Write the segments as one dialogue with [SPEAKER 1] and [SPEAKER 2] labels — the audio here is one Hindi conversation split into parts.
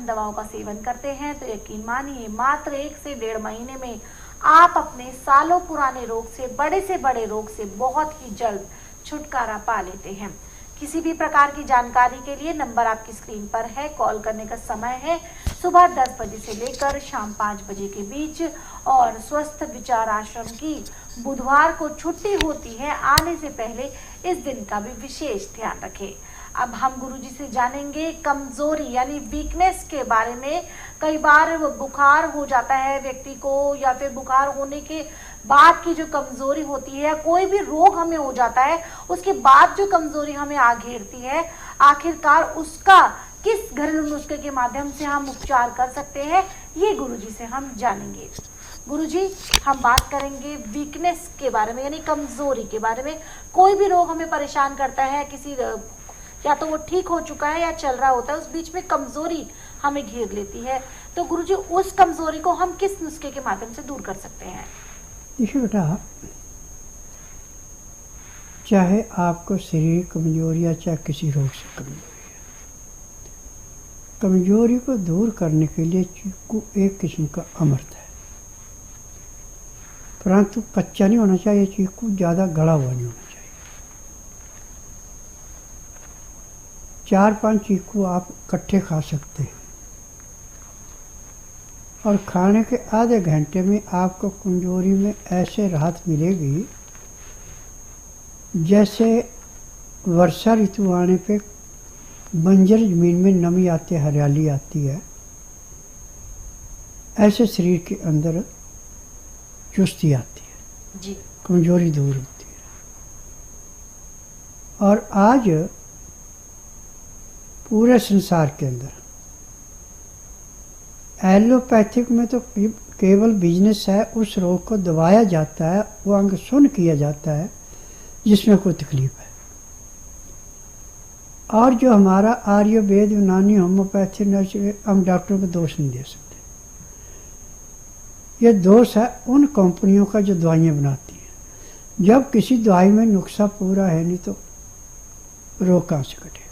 [SPEAKER 1] दवाओं का सेवन करते हैं तो यकीन मानिए मात्र 1 से 1.5 महीने में आप अपने सालों पुराने रोग से बड़े रोग से बहुत ही जल्द छुटकारा पा लेते हैं। किसी भी प्रकार की जानकारी के लिए नंबर आपकी स्क्रीन पर है। कॉल करने का समय है सुबह 10 बजे से लेकर शाम 5 बजे के बीच और स्वस्थ विचार आश्रम की बुधवार को छुट्टी होती है। आने से पहले इस दिन का भी विशेष ध्यान रखें। अब हम गुरुजी से जानेंगे कमजोरी यानी वीकनेस के बारे में। कई बार बुखार हो जाता है व्यक्ति को या फिर बुखार होने के बाद की जो कमजोरी होती है, कोई भी रोग हमें हो जाता है उसके बाद जो कमजोरी हमें आ घेरती है, आखिरकार उसका किस घरेलू नुस्खे के माध्यम से हम उपचार कर सकते हैं, ये गुरुजी से हम जानेंगे। गुरुजी, हम बात करेंगे वीकनेस के बारे में यानी कमजोरी के बारे में। कोई भी रोग हमें परेशान करता है, किसी या तो वो ठीक हो चुका है या चल रहा होता है, उस बीच में कमजोरी हमें घेर लेती है, तो गुरुजी उस कमजोरी को हम किस नुस्खे के माध्यम से दूर कर सकते हैं?
[SPEAKER 2] देखिए बेटा, चाहे आपको शरीर कमजोरी या चाहे किसी रोग से कमजोरी है, कमजोरी को दूर करने के लिए चीकू एक किस्म का अमृत है, परंतु कच्चा नहीं होना चाहिए। चीकू ज़्यादा गला हुआ नहीं होना चाहिए। 4-5 चीकू आप इकट्ठे खा सकते हैं और खाने के आधे घंटे में आपको कमजोरी में ऐसे राहत मिलेगी जैसे वर्षा ऋतु आने पे बंजर जमीन में नमी आती है, हरियाली आती है, ऐसे शरीर के अंदर चुस्ती आती है जी, कमजोरी दूर होती है। और आज पूरे संसार के अंदर एलोपैथिक में तो केवल बिजनेस है, उस रोग को दबाया जाता है, वो अंग सुन किया जाता है जिसमें कोई तकलीफ है। और जो हमारा आयुर्वेद, यूनानी, होम्योपैथी, नर्सरी, हम डॉक्टरों को दोष नहीं दे सकते। ये दोष है उन कंपनियों का जो दवाइयाँ बनाती हैं। जब किसी दवाई में नुस्खा पूरा है नहीं तो रोग कहाँ से कटेगा।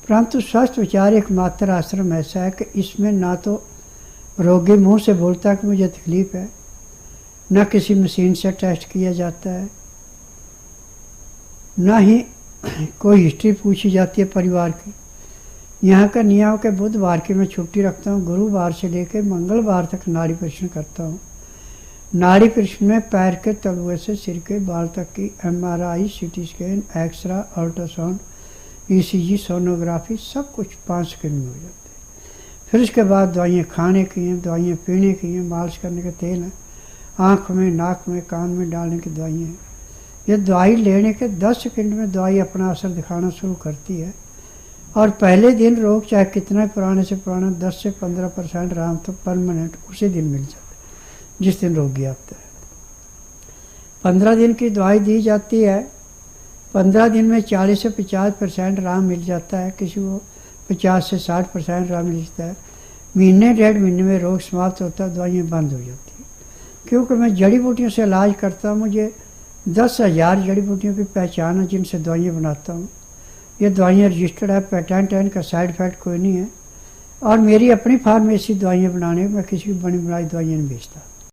[SPEAKER 2] परंतु स्वस्थ विचार एक मात्र आश्रम ऐसा है कि इसमें ना तो रोगी मुंह से बोलता है कि मुझे तकलीफ है, ना किसी मशीन से टेस्ट किया जाता है, ना ही कोई हिस्ट्री पूछी जाती है परिवार की। यहाँ का नियम के बुधवार की मैं छुट्टी रखता हूँ, गुरुवार से लेकर मंगलवार तक नाड़ी परीक्षण करता हूँ। नाड़ी परीक्षण में पैर के तलुए से सिर के बाल तक की MRI, CT scan, x-ray, ultrasound, ECG, sonography सब कुछ 5 सेकंड में हो जाते हैं। फिर उसके बाद दवाइयाँ खाने की हैं, दवाइयाँ पीने की हैं, मालिश करने के तेल हैं, आँख में, नाक में, कान में डालने की दवाइयाँ हैं। ये दवाई लेने के 10 सेकंड में दवाई अपना असर दिखाना शुरू करती है और पहले दिन रोग चाहे कितना पुराने से पुराना 10 से 15% आराम तो परमानेंट उसी दिन मिल जाता है जिस दिन रोगी आता है। 15 दिन की दवाई दी जाती है, 15 दिन में 40 से 50% आराम मिल जाता है, किसी को 50 से 60% आराम मिल जाता है। महीने 1.5 महीने में रोग समाप्त होता है, दवाइयाँ बंद हो जाती हैं। क्योंकि मैं जड़ी बूटियों से इलाज करता हूँ, मुझे 10,000 जड़ी बूटियों की पहचान है जिनसे दवाइयाँ बनाता हूँ। ये दवाइयाँ रजिस्टर्ड है, पेटेंट है, इनका साइड इफेक्ट कोई नहीं है। और मेरी अपनी फार्मेसी दवाइयाँ बनाने, मैं किसी की बनी बनाई दवाइयाँ नहीं बेचता।